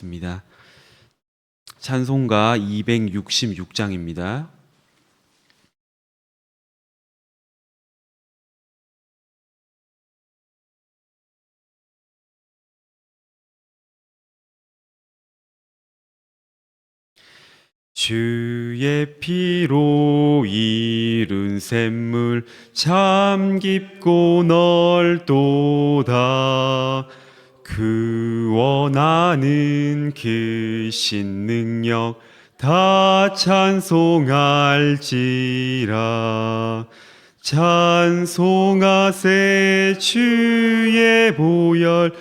입니다. 찬송가 266장입니다. 주의 피로 이룬 샘물 참 깊고 넓도다. 그 원하는 그 신능력 다 찬송할지라. 찬송하세 주의 보혈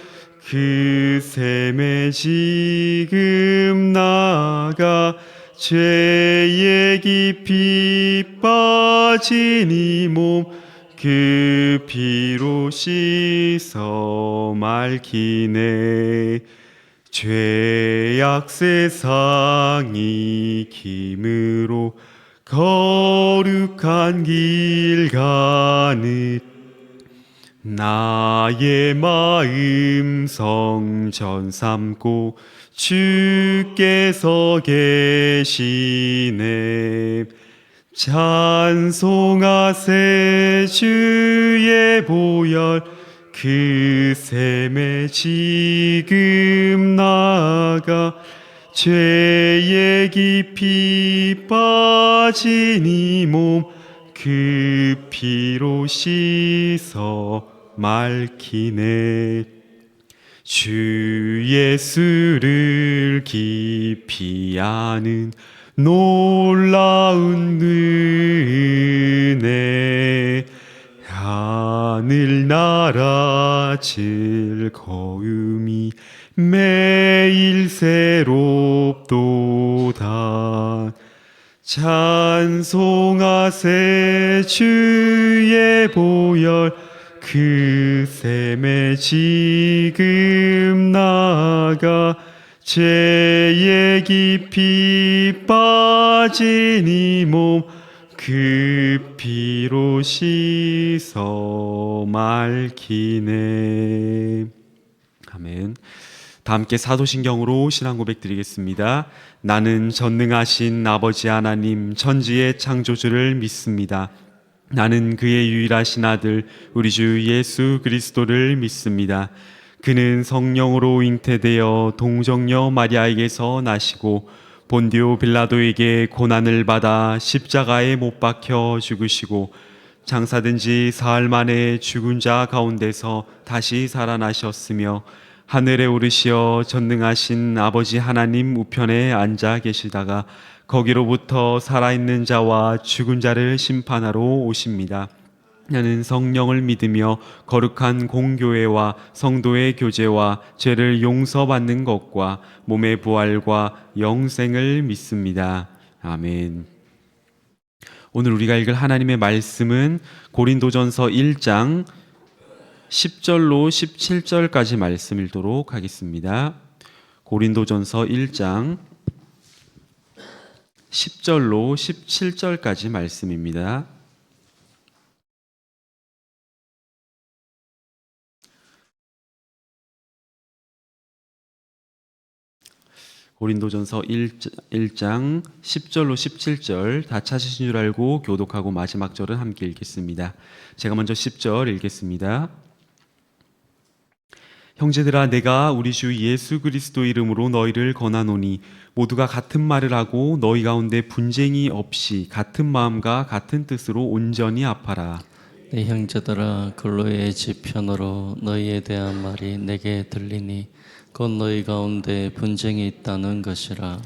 그 샘에 지금 나가 죄에 깊이 빠진 이 몸 그 피로 씻어 맑히네. 죄악 세상 이김으로 거룩한 길 가는 나의 마음 성전 삼고 주께서 계시네. 찬송하세 주의 보혈 그 샘에 지금 나가 죄에 깊이 빠진 이 몸 그 피로 씻어 맑히네. 주 예수를 깊이 아는 놀라운 은혜, 하늘나라 즐거움이 매일 새롭도다. 찬송하세 주의 보혈 그 샘에 지금 나가 죄에 깊이 빠진 이 몸 그 피로 씻어 맑히네. 아멘. 다 함께 사도신경으로 신앙 고백 드리겠습니다. 나는 전능하신 아버지 하나님 천지의 창조주를 믿습니다. 나는 그의 유일하신 아들 우리 주 예수 그리스도를 믿습니다. 그는 성령으로 잉태되어 동정녀 마리아에게서 나시고 본디오 빌라도에게 고난을 받아 십자가에 못 박혀 죽으시고 장사된 지 사흘 만에 죽은 자 가운데서 다시 살아나셨으며 하늘에 오르시어 전능하신 아버지 하나님 우편에 앉아 계시다가 거기로부터 살아있는 자와 죽은 자를 심판하러 오십니다. 나는 성령을 믿으며 거룩한 공교회와 성도의 교제와 죄를 용서받는 것과 몸의 부활과 영생을 믿습니다. 아멘. 오늘 우리가 읽을 하나님의 말씀은 고린도전서 1장 10절로 17절까지 말씀 읽도록 하겠습니다. 고린도전서 1장 10절로 17절까지 말씀입니다. 고린도전서 1장 10절로 17절 다 찾으신 줄 알고 교독하고 마지막 절은 함께 읽겠습니다. 제가 먼저 10절 읽겠습니다. 형제들아, 내가 우리 주 예수 그리스도 이름으로 너희를 권하노니 모두가 같은 말을 하고 너희 가운데 분쟁이 없이 같은 마음과 같은 뜻으로 온전히 합하라. 내 형제들아, 근로의 지편으로 너희에 대한 말이 내게 들리니 곧 너희 가운데 분쟁이 있다는 것이라.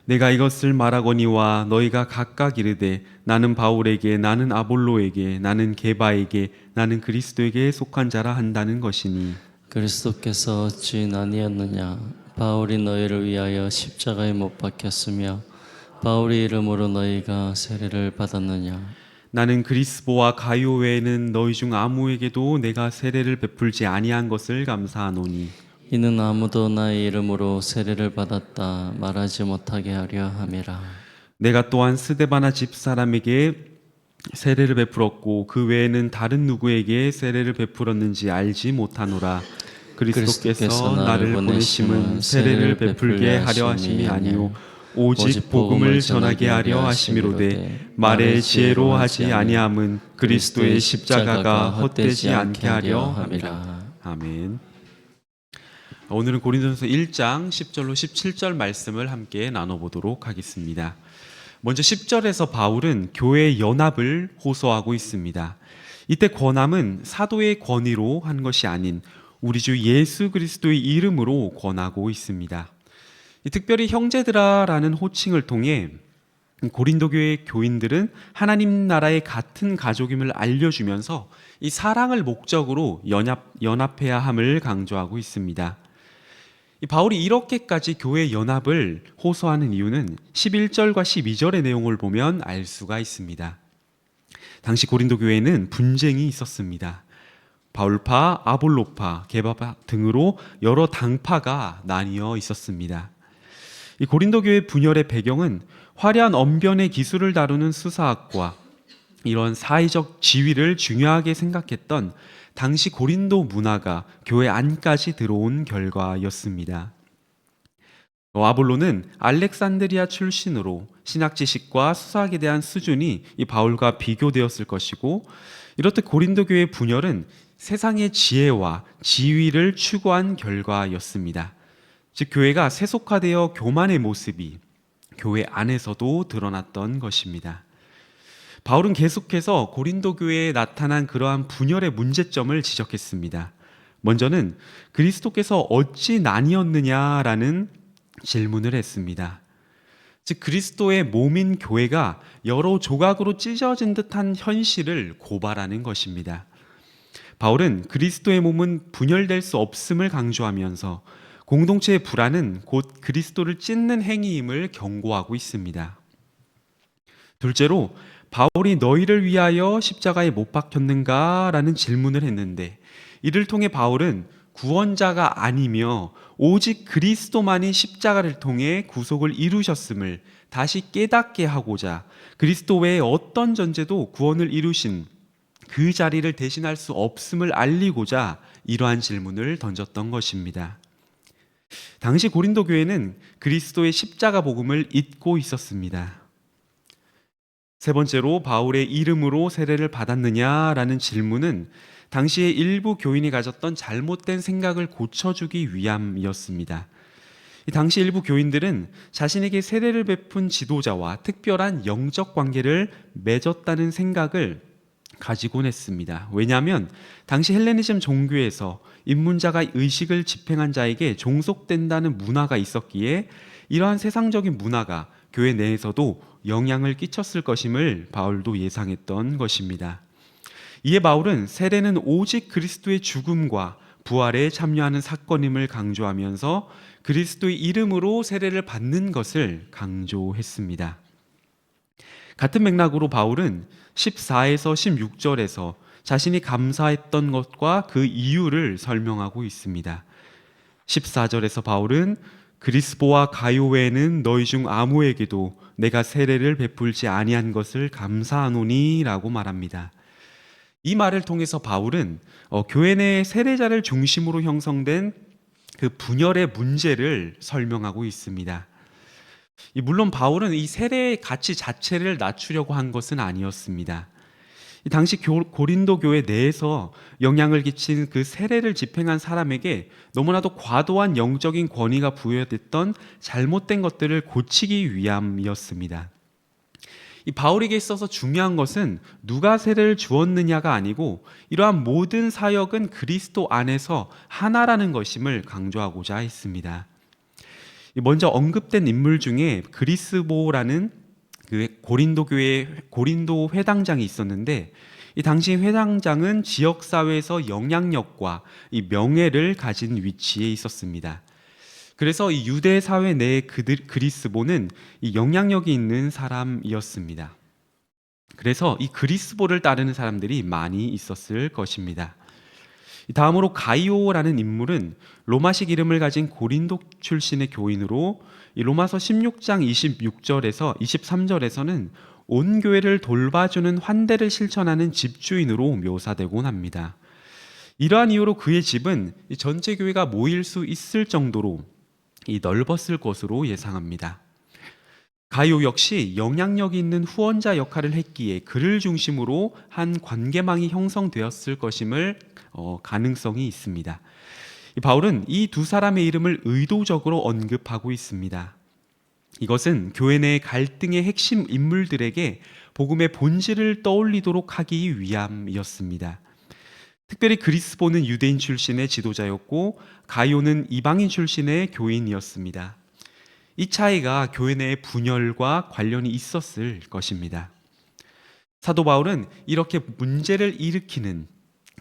내가 이것을 말하거니와 너희가 각각 이르되 나는 바울에게, 나는 아볼로에게, 나는 게바에게, 나는 그리스도에게 속한 자라 한다는 것이니 그리스도께서 어찌 아니었느냐? 바울이 너희를 위하여 십자가에 못 박혔으며 바울의 이름으로 너희가 세례를 받았느냐? 나는 그리스보와 가요 외에는 너희 중 아무에게도 내가 세례를 베풀지 아니한 것을 감사하노니 이는 아무도 나의 이름으로 세례를 받았다 말하지 못하게 하려 함이라. 내가 또한 스데바나 집 사람에게 세례를 베풀었고 그 외에는 다른 누구에게 세례를 베풀었는지 알지 못하노라. 그리스도께서 나를 보내심은 세례를 베풀게 하려 하심이 아니요 오직 복음을 전하게 하려 하심이로되 말의 지혜로 하지 아니함은 그리스도의 십자가가 헛되지 않게 하려 함이라. 아멘. 오늘은 고린도전서 1장 10절로 17절 말씀을 함께 나눠보도록 하겠습니다. 먼저 10절에서 바울은 교회의 연합을 호소하고 있습니다. 이때 권함은 사도의 권위로 한 것이 아닌 우리 주 예수 그리스도의 이름으로 권하고 있습니다. 특별히 형제들아라는 호칭을 통해 고린도 교회 교인들은 하나님 나라의 같은 가족임을 알려주면서 이 사랑을 목적으로 연합해야 함을 강조하고 있습니다. 바울이 이렇게까지 교회 연합을 호소하는 이유는 11절과 12절의 내용을 보면 알 수가 있습니다. 당시 고린도 교회에는 분쟁이 있었습니다. 바울파, 아볼로파, 게바파 등으로 여러 당파가 나뉘어 있었습니다. 이 고린도 교회 분열의 배경은 화려한 언변의 기술을 다루는 수사학과 이런 사회적 지위를 중요하게 생각했던 당시 고린도 문화가 교회 안까지 들어온 결과였습니다. 아볼로는 알렉산드리아 출신으로 신학 지식과 수사학에 대한 수준이 이 바울과 비교되었을 것이고, 이렇듯 고린도 교회의 분열은 세상의 지혜와 지위를 추구한 결과였습니다. 즉 교회가 세속화되어 교만의 모습이 교회 안에서도 드러났던 것입니다. 바울은 계속해서 고린도 교회에 나타난 그러한 분열의 문제점을 지적했습니다. 먼저는 그리스도께서 어찌 나뉘었느냐라는 질문을 했습니다. 즉 그리스도의 몸인 교회가 여러 조각으로 찢어진 듯한 현실을 고발하는 것입니다. 바울은 그리스도의 몸은 분열될 수 없음을 강조하면서 공동체의 불안은 곧 그리스도를 찢는 행위임을 경고하고 있습니다. 둘째로 바울이 너희를 위하여 십자가에 못 박혔는가? 라는 질문을 했는데, 이를 통해 바울은 구원자가 아니며 오직 그리스도만이 십자가를 통해 구속을 이루셨음을 다시 깨닫게 하고자 그리스도 외에 어떤 존재도 구원을 이루신 그 자리를 대신할 수 없음을 알리고자 이러한 질문을 던졌던 것입니다. 당시 고린도 교회는 그리스도의 십자가 복음을 잊고 있었습니다. 세 번째로 바울의 이름으로 세례를 받았느냐라는 질문은 당시에 일부 교인이 가졌던 잘못된 생각을 고쳐주기 위함이었습니다. 당시 일부 교인들은 자신에게 세례를 베푼 지도자와 특별한 영적 관계를 맺었다는 생각을 가지곤 했습니다. 왜냐하면 당시 헬레니즘 종교에서 입문자가 의식을 집행한 자에게 종속된다는 문화가 있었기에 이러한 세상적인 문화가 교회 내에서도 영향을 끼쳤을 것임을 바울도 예상했던 것입니다. 이에 바울은 세례는 오직 그리스도의 죽음과 부활에 참여하는 사건임을 강조하면서 그리스도의 이름으로 세례를 받는 것을 강조했습니다. 같은 맥락으로 바울은 14에서 16절에서 자신이 감사했던 것과 그 이유를 설명하고 있습니다. 14절에서 바울은 그리스보와 가요 외에는 너희 중 아무에게도 내가 세례를 베풀지 아니한 것을 감사하노니 라고 말합니다. 이 말을 통해서 바울은 교회 내 세례자를 중심으로 형성된 그 분열의 문제를 설명하고 있습니다. 물론 바울은 이 세례의 가치 자체를 낮추려고 한 것은 아니었습니다. 당시 고린도 교회 내에서 영향을 끼친 그 세례를 집행한 사람에게 너무나도 과도한 영적인 권위가 부여됐던 잘못된 것들을 고치기 위함이었습니다. 이 바울에게 있어서 중요한 것은 누가 세례를 주었느냐가 아니고 이러한 모든 사역은 그리스도 안에서 하나라는 것임을 강조하고자 했습니다. 먼저 언급된 인물 중에 그리스보라는 그 고린도 교회 고린도 회당장이 있었는데, 이 당시 회당장은 지역 사회에서 영향력과 이 명예를 가진 위치에 있었습니다. 그래서 이 유대 사회 내의 그리스보는 이 영향력이 있는 사람이었습니다. 그래서 이 그리스보를 따르는 사람들이 많이 있었을 것입니다. 다음으로 가이오라는 인물은 로마식 이름을 가진 고린도 출신의 교인으로 이 로마서 16장 26절에서 23절에서는 온 교회를 돌봐주는 환대를 실천하는 집주인으로 묘사되곤 합니다. 이러한 이유로 그의 집은 이 전체 교회가 모일 수 있을 정도로 이 넓었을 것으로 예상합니다. 가이오 역시 영향력 있는 후원자 역할을 했기에 그를 중심으로 한 관계망이 형성되었을 것임을 가능성이 있습니다. 바울은 이 두 사람의 이름을 의도적으로 언급하고 있습니다. 이것은 교회 내 갈등의 핵심 인물들에게 복음의 본질을 떠올리도록 하기 위함이었습니다. 특별히 그리스보는 유대인 출신의 지도자였고 가이오는 이방인 출신의 교인이었습니다. 이 차이가 교회 내의 분열과 관련이 있었을 것입니다. 사도 바울은 이렇게 문제를 일으키는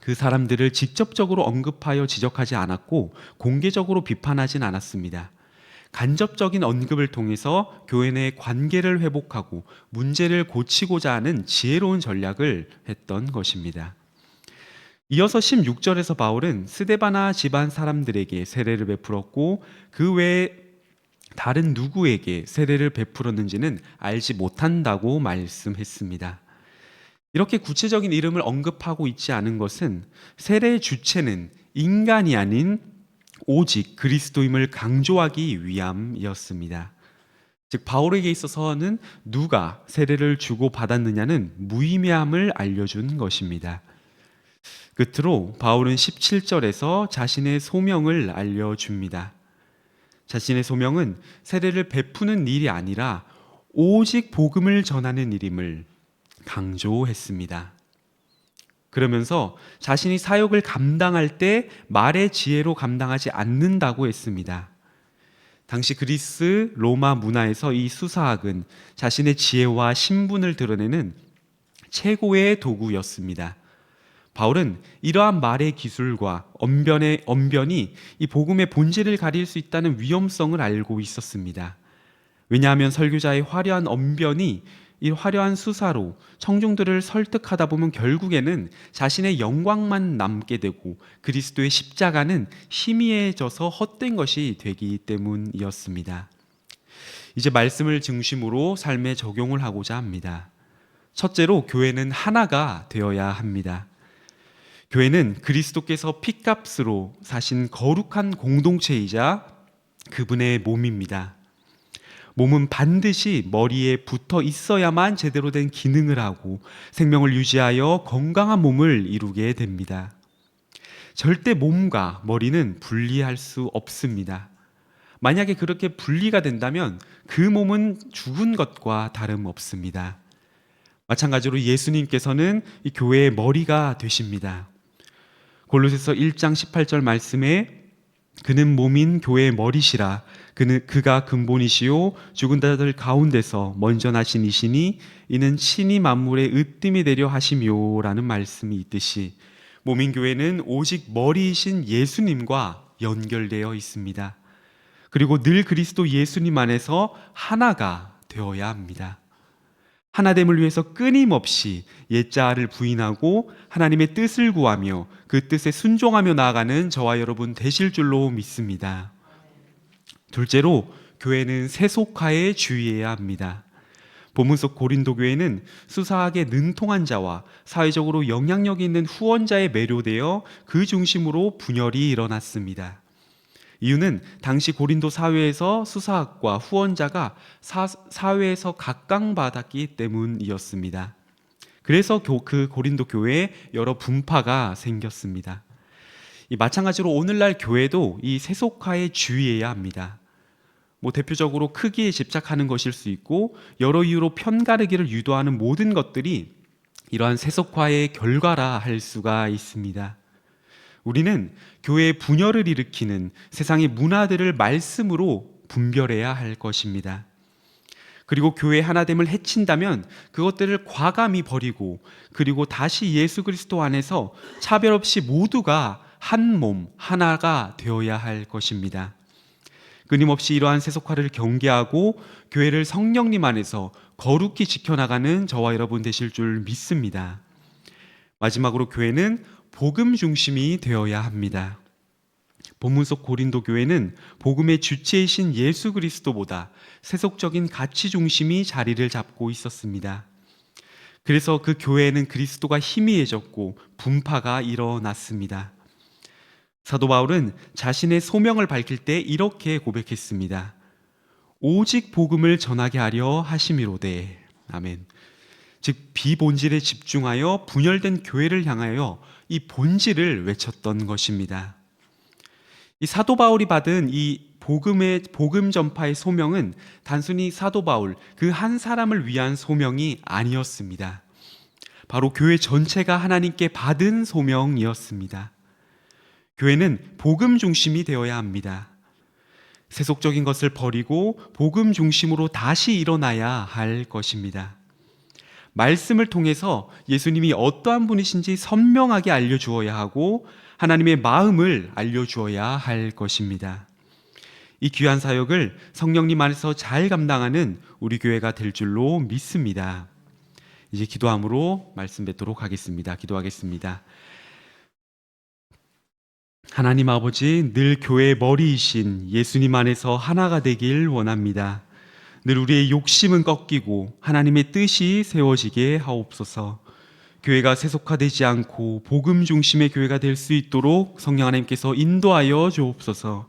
그 사람들을 직접적으로 언급하여 지적하지 않았고 공개적으로 비판하진 않았습니다. 간접적인 언급을 통해서 교회 내의 관계를 회복하고 문제를 고치고자 하는 지혜로운 전략을 했던 것입니다. 이어서 16절에서 바울은 스데바나 집안 사람들에게 세례를 베풀었고 그 외에 다른 누구에게 세례를 베풀었는지는 알지 못한다고 말씀했습니다. 이렇게 구체적인 이름을 언급하고 있지 않은 것은 세례의 주체는 인간이 아닌 오직 그리스도임을 강조하기 위함이었습니다. 즉 바울에게 있어서는 누가 세례를 주고 받았느냐는 무의미함을 알려준 것입니다. 끝으로 바울은 17절에서 자신의 소명을 알려줍니다. 자신의 소명은 세례를 베푸는 일이 아니라 오직 복음을 전하는 일임을 강조했습니다. 그러면서 자신이 사역을 감당할 때 말의 지혜로 감당하지 않는다고 했습니다. 당시 그리스 로마 문화에서 이 수사학은 자신의 지혜와 신분을 드러내는 최고의 도구였습니다. 바울은 이러한 말의 기술과 언변이 이 복음의 본질을 가릴 수 있다는 위험성을 알고 있었습니다. 왜냐하면 설교자의 화려한 언변이 이 화려한 수사로 청중들을 설득하다 보면 결국에는 자신의 영광만 남게 되고 그리스도의 십자가는 희미해져서 헛된 것이 되기 때문이었습니다. 이제 말씀을 중심으로 삶에 적용을 하고자 합니다. 첫째로 교회는 하나가 되어야 합니다. 교회는 그리스도께서 핏값으로 사신 거룩한 공동체이자 그분의 몸입니다. 몸은 반드시 머리에 붙어 있어야만 제대로 된 기능을 하고 생명을 유지하여 건강한 몸을 이루게 됩니다. 절대 몸과 머리는 분리할 수 없습니다. 만약에 그렇게 분리가 된다면 그 몸은 죽은 것과 다름없습니다. 마찬가지로 예수님께서는 이 교회의 머리가 되십니다. 골로새서 1장 18절 말씀에 그는 몸인 교회의 머리시라 그가 근본이시요 죽은 자들 가운데서 먼저 나신 이시니 이는 친히 만물의 으뜸이 되려 하심이요라는 말씀이 있듯이 몸인 교회는 오직 머리이신 예수님과 연결되어 있습니다. 그리고 늘 그리스도 예수님 안에서 하나가 되어야 합니다. 하나됨을 위해서 끊임없이 옛자아를 부인하고 하나님의 뜻을 구하며 그 뜻에 순종하며 나아가는 저와 여러분 되실 줄로 믿습니다. 둘째로 교회는 세속화에 주의해야 합니다. 본문 속 고린도 교회는 수사학에 능통한 자와 사회적으로 영향력이 있는 후원자에 매료되어 그 중심으로 분열이 일어났습니다. 이유는 당시 고린도 사회에서 수사학과 후원자가 사회에서 각광받았기 때문이었습니다. 그래서 그 고린도 교회에 여러 분파가 생겼습니다. 마찬가지로 오늘날 교회도 이 세속화에 주의해야 합니다. 대표적으로 크기에 집착하는 것일 수 있고 여러 이유로 편가르기를 유도하는 모든 것들이 이러한 세속화의 결과라 할 수가 있습니다. 우리는 교회의 분열을 일으키는 세상의 문화들을 말씀으로 분별해야 할 것입니다. 그리고 교회 하나됨을 해친다면 그것들을 과감히 버리고 그리고 다시 예수 그리스도 안에서 차별 없이 모두가 한 몸, 하나가 되어야 할 것입니다. 끊임없이 이러한 세속화를 경계하고 교회를 성령님 안에서 거룩히 지켜나가는 저와 여러분 되실 줄 믿습니다. 마지막으로 교회는 복음 중심이 되어야 합니다. 본문 속 고린도 교회는 복음의 주체이신 예수 그리스도보다 세속적인 가치 중심이 자리를 잡고 있었습니다. 그래서 그 교회에는 그리스도가 희미해졌고 분파가 일어났습니다. 사도 바울은 자신의 소명을 밝힐 때 이렇게 고백했습니다. 오직 복음을 전하게 하려 하심이로되. 아멘. 즉 비본질에 집중하여 분열된 교회를 향하여 이 본질을 외쳤던 것입니다. 이 사도 바울이 받은 이 복음 전파의 소명은 단순히 사도 바울 그 한 사람을 위한 소명이 아니었습니다. 바로 교회 전체가 하나님께 받은 소명이었습니다. 교회는 복음 중심이 되어야 합니다. 세속적인 것을 버리고 복음 중심으로 다시 일어나야 할 것입니다. 말씀을 통해서 예수님이 어떠한 분이신지 선명하게 알려주어야 하고 하나님의 마음을 알려주어야 할 것입니다. 이 귀한 사역을 성령님 안에서 잘 감당하는 우리 교회가 될 줄로 믿습니다. 이제 기도함으로 말씀 뵙도록 하겠습니다. 기도하겠습니다. 하나님 아버지, 늘 교회의 머리이신 예수님 안에서 하나가 되길 원합니다. 늘 우리의 욕심은 꺾이고 하나님의 뜻이 세워지게 하옵소서. 교회가 세속화되지 않고 복음 중심의 교회가 될 수 있도록 성령 하나님께서 인도하여 주옵소서.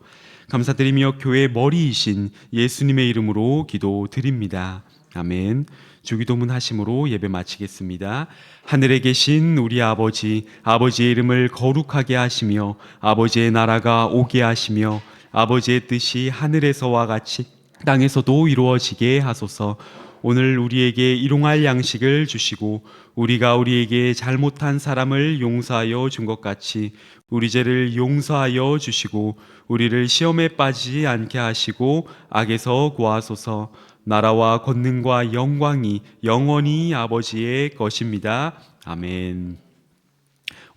감사드리며 교회의 머리이신 예수님의 이름으로 기도드립니다. 아멘. 주기도문 하심으로 예배 마치겠습니다. 하늘에 계신 우리 아버지, 아버지의 이름을 거룩하게 하시며 아버지의 나라가 오게 하시며 아버지의 뜻이 하늘에서와 같이 땅에서도 이루어지게 하소서. 오늘 우리에게 일용할 양식을 주시고 우리가 우리에게 잘못한 사람을 용서하여 준 것 같이 우리 죄를 용서하여 주시고 우리를 시험에 빠지지 않게 하시고 악에서 구하소서. 나라와 권능과 영광이 영원히 아버지의 것입니다. 아멘.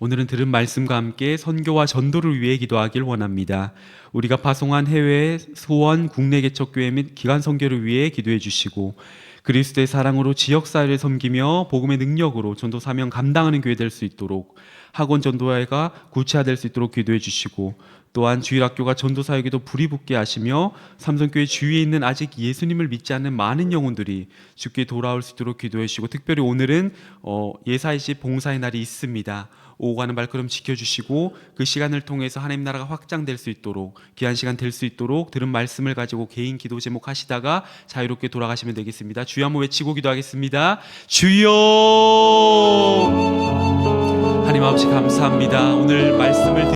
오늘은 들은 말씀과 함께 선교와 전도를 위해 기도하길 원합니다. 우리가 파송한 해외, 수원, 국내 개척교회 및 기관 선교를 위해 기도해 주시고 그리스도의 사랑으로 지역사회를 섬기며 복음의 능력으로 전도 사명 감당하는 교회 될 수 있도록 학원 전도회가 구체화될 수 있도록 기도해 주시고 또한 주일학교가 전도사역에도 불이 붙게 하시며 삼성교회 주위에 있는 아직 예수님을 믿지 않는 많은 영혼들이 주께 돌아올 수 있도록 기도해 주시고 특별히 오늘은 예사이집 봉사의 날이 있습니다. 오고 가는 발걸음 지켜주시고 그 시간을 통해서 하나님 나라가 확장될 수 있도록 귀한 시간 될 수 있도록 들은 말씀을 가지고 개인 기도 제목 하시다가 자유롭게 돌아가시면 되겠습니다. 주여 한번 외치고 기도하겠습니다. 주여! 하나님 아버지 감사합니다. 오늘 말씀을